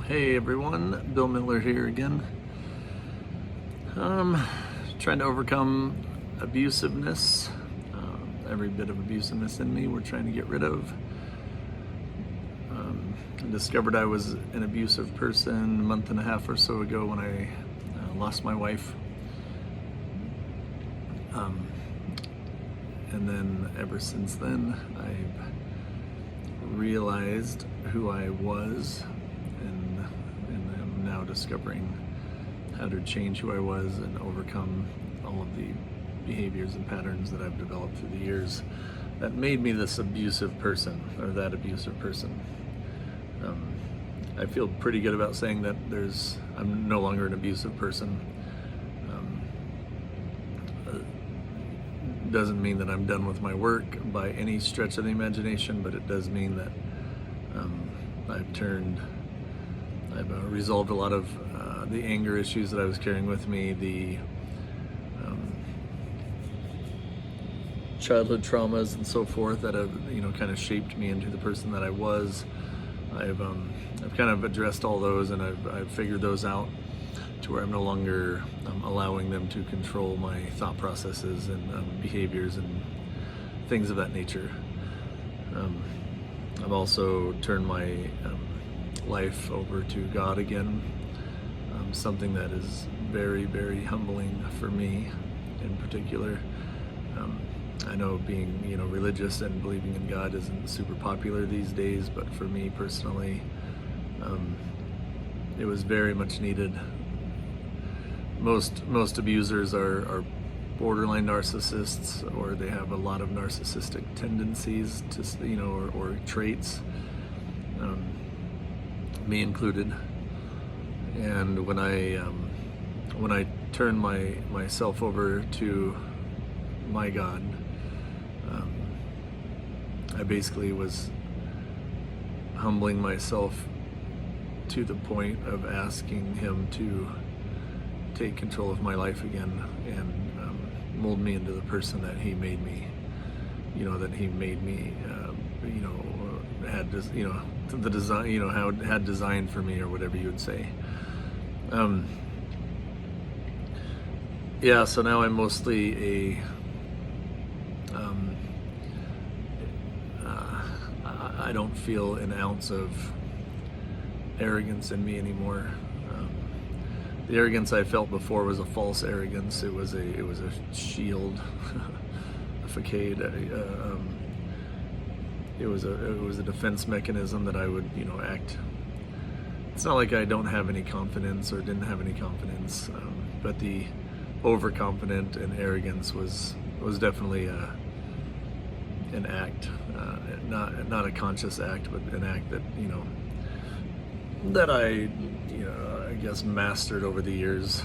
Hey everyone, Bill Miller here again. Trying to overcome abusiveness. Every bit of abusiveness in me, we're trying to get rid of. I discovered I was an abusive person a month and a half or so ago when I lost my wife. And then ever since then, I've realized who I was, and I'm now discovering how to change who I was and overcome all of the behaviors and patterns that I've developed through the years that made me this abusive person, or that abusive person. I feel pretty good about saying that I'm no longer an abusive person. Doesn't mean that I'm done with my work by any stretch of the imagination, but it does mean that I've resolved a lot of the anger issues that I was carrying with me, the childhood traumas and so forth that have kind of shaped me into the person that I was. I've kind of addressed all those, and I've figured those out to where I'm no longer allowing them to control my thought processes and behaviors and things of that nature. I've also turned my life over to God again, something that is very, very humbling for me in particular. I know being religious and believing in God isn't super popular these days, but for me personally, it was very much needed. Most abusers are borderline narcissists, or they have a lot of narcissistic tendencies to or traits, me included. And when I turned myself over to my God, I basically was humbling myself to the point of asking Him to take control of my life again and mold me into the person that He made me. That He made me. Had the design. How it had designed for me, or whatever you would say. Yeah. So now I'm mostly I don't feel an ounce of arrogance in me anymore. The arrogance I felt before was a false arrogance. It was a shield, a facade. It was a defense mechanism that I would act. It's not like I don't have any confidence or didn't have any confidence, but the overconfident and arrogance was definitely an act, not a conscious act, but an act that that I guess mastered over the years.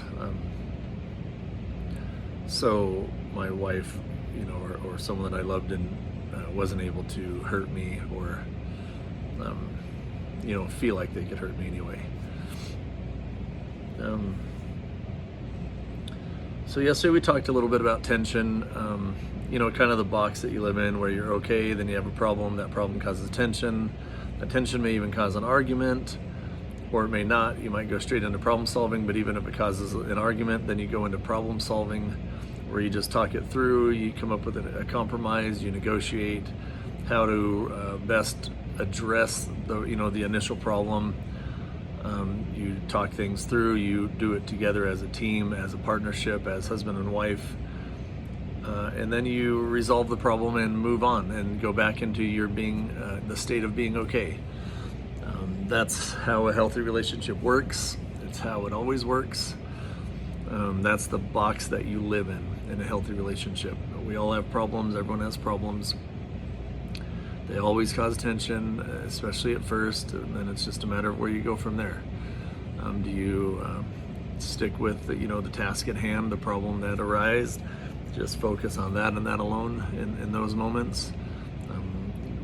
So my wife, or someone that I loved and wasn't able to hurt me, or feel like they could hurt me anyway. So yesterday we talked a little bit about tension, kind of the box that you live in, where you're okay, then you have a problem, that problem causes tension. That tension may even cause an argument, or it may not. You might go straight into problem solving, but even if it causes an argument, then you go into problem solving, where you just talk it through, you come up with a compromise, you negotiate how to best address the initial problem. You talk things through, you do it together as a team, as a partnership, as husband and wife, and then you resolve the problem and move on and go back into your being, the state of being okay. That's how a healthy relationship works. It's how it always works. That's the box that you live in a healthy relationship. We all have problems. Everyone has problems. They always cause tension, especially at first, and then it's just a matter of where you go from there. Do you stick with the task at hand, the problem that arose? Just focus on that and that alone in those moments.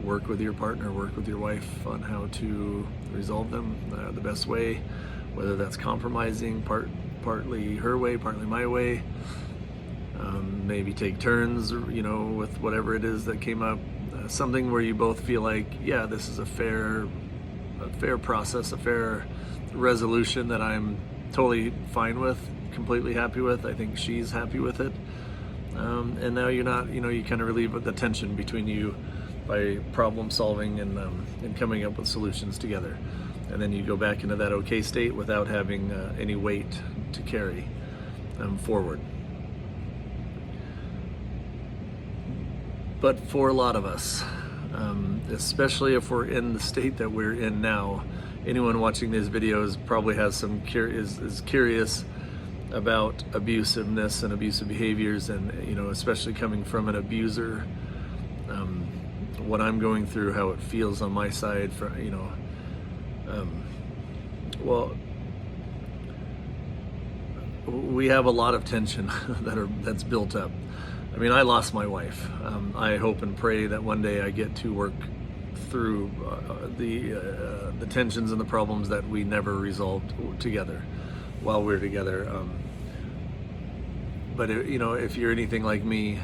Work with your partner, work with your wife on how to resolve them the best way, whether that's compromising, partly her way, partly my way. Maybe take turns, with whatever it is that came up. Something where you both feel like, yeah, this is a fair fair process, a fair resolution that I'm totally fine with, completely happy with. I think she's happy with it. And now you're not, you kind of relieve the tension between you by problem solving and coming up with solutions together. And then you go back into that okay state without having any weight to carry forward. But for a lot of us, especially if we're in the state that we're in now, anyone watching these videos probably has is curious about abusiveness and abusive behaviors, and especially coming from an abuser, what I'm going through, how it feels on my side. Well, we have a lot of tension that's built up. I mean, I lost my wife. I hope and pray that one day I get to work through the tensions and the problems that we never resolved together while we're together. But if you're anything like me,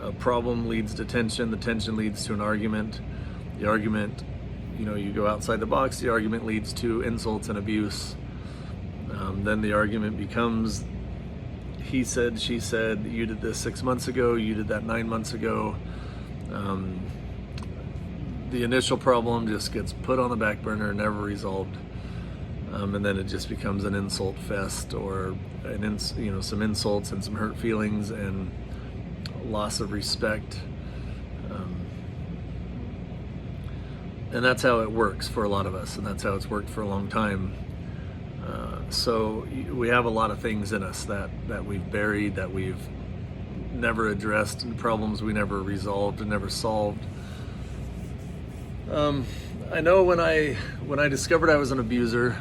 a problem leads to tension. The tension leads to an argument. The argument, you go outside the box. The argument leads to insults and abuse. Then the argument becomes, he said, she said, you did this 6 months ago, you did that 9 months ago. The initial problem just gets put on the back burner, never resolved. And then it just becomes an insult fest, or some insults and some hurt feelings and loss of respect. And that's how it works for a lot of us, and that's how it's worked for a long time. So we have a lot of things in us that we've buried, that we've never addressed, and problems we never resolved and never solved. I know when I discovered I was an abuser,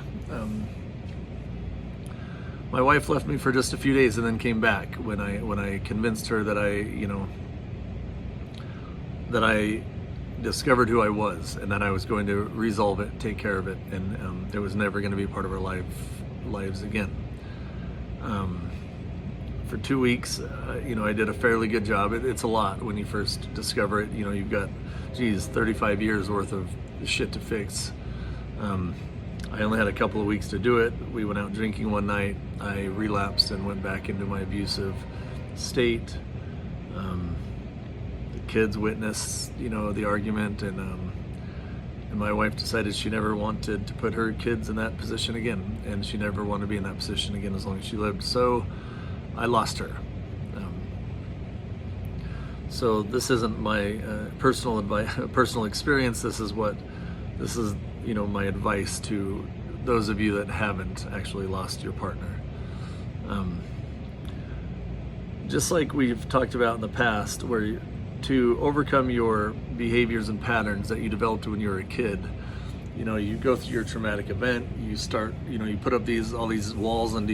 my wife left me for just a few days and then came back when I convinced her that I discovered who I was, and that I was going to resolve it, take care of it, and it was never going to be part of our lives again. For 2 weeks, I did a fairly good job. It's a lot when you first discover it. You've got, 35 years worth of shit to fix. I only had a couple of weeks to do it. We went out drinking one night. I relapsed and went back into my abusive state. The kids witnessed, the argument, and my wife decided she never wanted to put her kids in that position again, and she never wanted to be in that position again as long as she lived. So I lost her. So this isn't my personal experience. This is my advice to those of you that haven't actually lost your partner. Just like we've talked about in the past, where to overcome your behaviors and patterns that you developed when you were a kid, you go through your traumatic event, you start, you put up all these walls and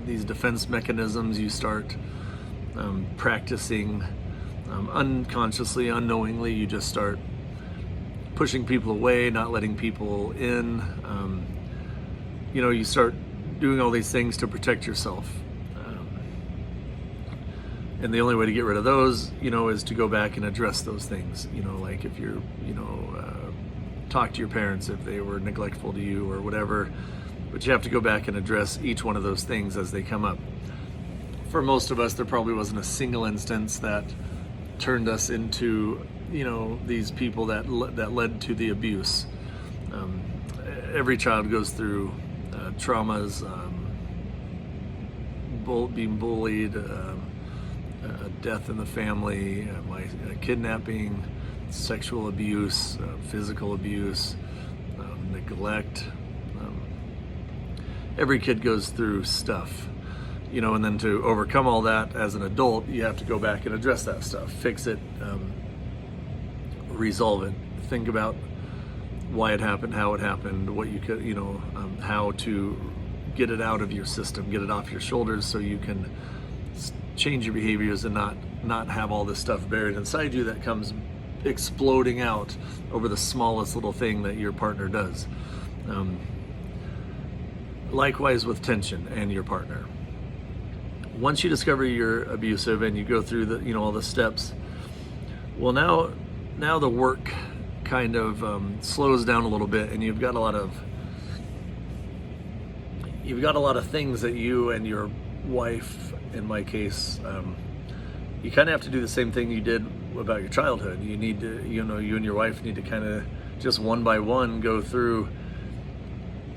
these defense mechanisms. You start practicing unconsciously, unknowingly. You just start pushing people away, not letting people in. You start doing all these things to protect yourself. And the only way to get rid of those, is to go back and address those things. Like if you're, talk to your parents if they were neglectful to you or whatever. But you have to go back and address each one of those things as they come up. For most of us, there probably wasn't a single instance that turned us into, these people that led to the abuse. Every child goes through traumas, being bullied, death in the family, kidnapping, sexual abuse, physical abuse, neglect. Every kid goes through stuff, and then to overcome all that as an adult, you have to go back and address that stuff, fix it, resolve it, think about why it happened, how it happened, what you could, how to get it out of your system, get it off your shoulders so you can change your behaviors and not have all this stuff buried inside you that comes exploding out over the smallest little thing that your partner does. Likewise with tension and your partner. Once you discover you're abusive and you go through all the steps, well, now now the work kind of slows down a little bit, and you've got a lot of things that you and your wife, in my case, you kind of have to do the same thing you did about your childhood. You need to, you and your wife need to kind of just one by one go through,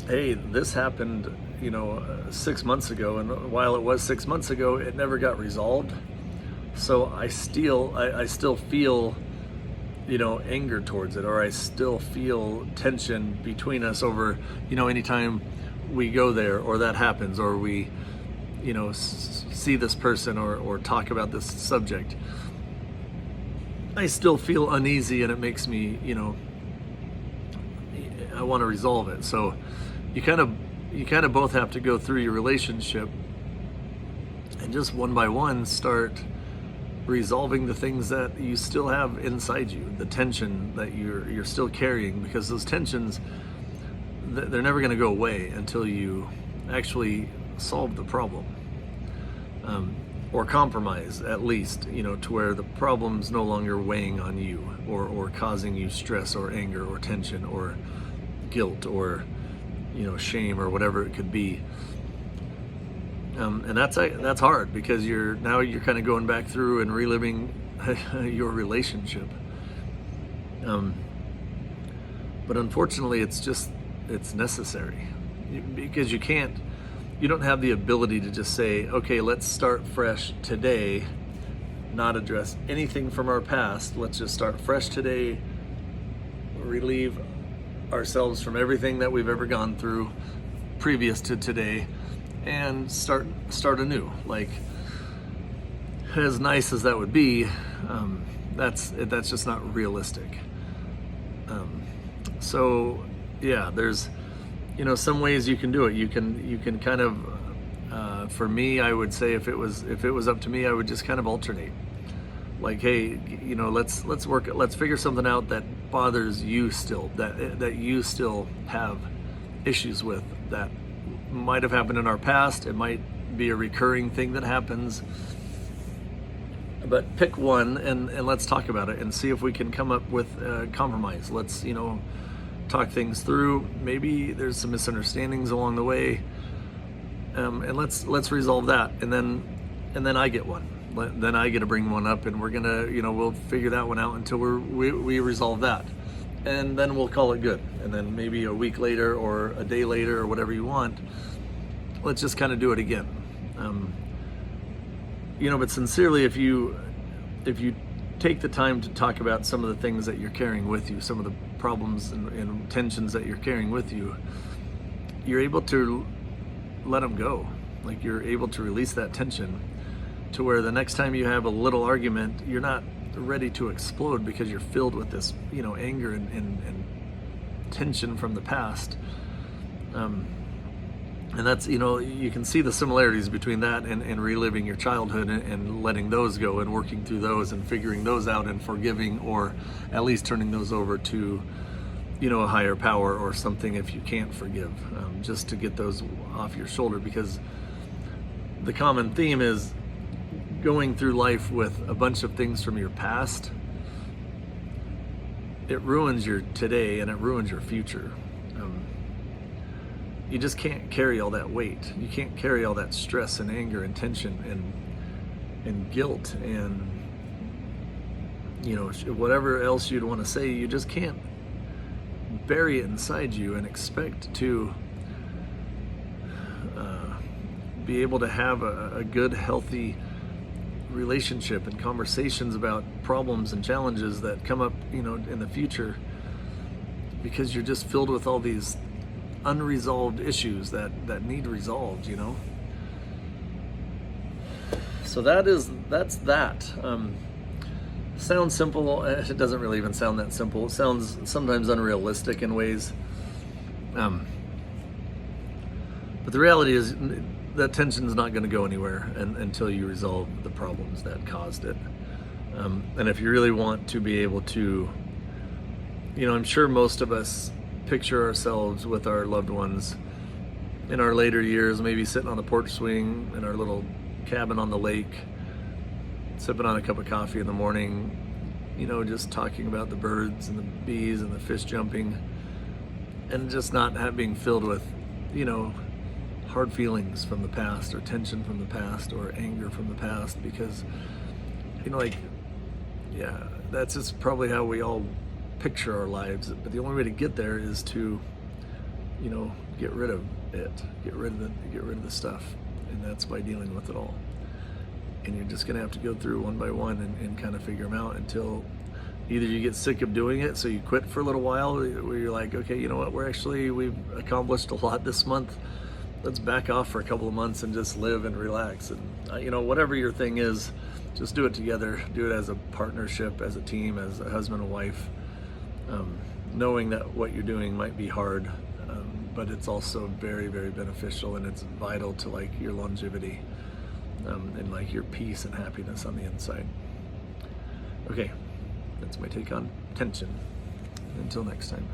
hey, this happened, 6 months ago, and while it was 6 months ago, it never got resolved. So I still feel, anger towards it, or I still feel tension between us over, anytime we go there or that happens, or we, see this person or talk about this subject. I still feel uneasy, and it makes me, I want to resolve it. So you kind of both have to go through your relationship and just one by one start resolving the things that you still have inside you, the tension that you're still carrying, because those tensions, they're never going to go away until you actually solve the problem, or compromise, at least, to where the problem's no longer weighing on you or causing you stress or anger or tension or guilt or shame or whatever it could be. And that's hard, because you're kind of going back through and reliving your relationship. But unfortunately, it's necessary, because you don't have the ability to just say, okay, let's start fresh today, not address anything from our past. Let's just start fresh today, relieve ourselves from everything that we've ever gone through previous to today, and start anew. Like, as nice as that would be, that's just not realistic. So yeah, there's some ways you can do it. You can kind of, for me, I would say if it was up to me, I would just kind of alternate. Like, hey, let's figure something out that bothers you still, that you still have issues with, that might have happened in our past. It might be a recurring thing that happens. But pick one and let's talk about it and see if we can come up with a compromise. Let's, talk things through. Maybe there's some misunderstandings along the way, and let's resolve that. And then I get one. Then I get to bring one up, and we're gonna, we'll figure that one out until we resolve that, and then we'll call it good. And then maybe a week later or a day later or whatever you want, let's just kind of do it again. But sincerely, if you take the time to talk about some of the things that you're carrying with you, some of the problems and tensions that you're carrying with you, you're able to let them go. Like, you're able to release that tension to where the next time you have a little argument, you're not ready to explode because you're filled with this, anger and tension from the past. And that's, you can see the similarities between that and reliving your childhood and letting those go and working through those and figuring those out and forgiving, or at least turning those over to, a higher power or something if you can't forgive, just to get those off your shoulder. Because the common theme is going through life with a bunch of things from your past. It ruins your today and it ruins your future. You just can't carry all that weight. You can't carry all that stress and anger and tension and guilt and whatever else you'd want to say. You just can't bury it inside you and expect to be able to have a good, healthy relationship and conversations about problems and challenges that come up, in the future, because you're just filled with all these unresolved issues that need resolved. So that's that. Sounds simple. It doesn't really even sound that simple. It sounds sometimes unrealistic in ways. But the reality is that tension's not going to go anywhere until you resolve the problems that caused it. And if you really want to be able to, I'm sure most of us picture ourselves with our loved ones in our later years, maybe sitting on the porch swing in our little cabin on the lake, sipping on a cup of coffee in the morning, just talking about the birds and the bees and the fish jumping, and just not being filled with, hard feelings from the past, or tension from the past, or anger from the past, because, that's just probably how we all picture our lives. But the only way to get there is to, get rid of it, get rid of the stuff, and that's by dealing with it all. And you're just gonna have to go through one by one and kind of figure them out until either you get sick of doing it, so you quit for a little while, where you're like, okay, you know what, we've accomplished a lot this month. Let's back off for a couple of months and just live and relax. And whatever your thing is, just do it together. Do it as a partnership, as a team, as a husband and wife. Knowing that what you're doing might be hard, but it's also very, very beneficial, and it's vital to like your longevity, and like your peace and happiness on the inside. Okay, that's my take on tension. Until next time.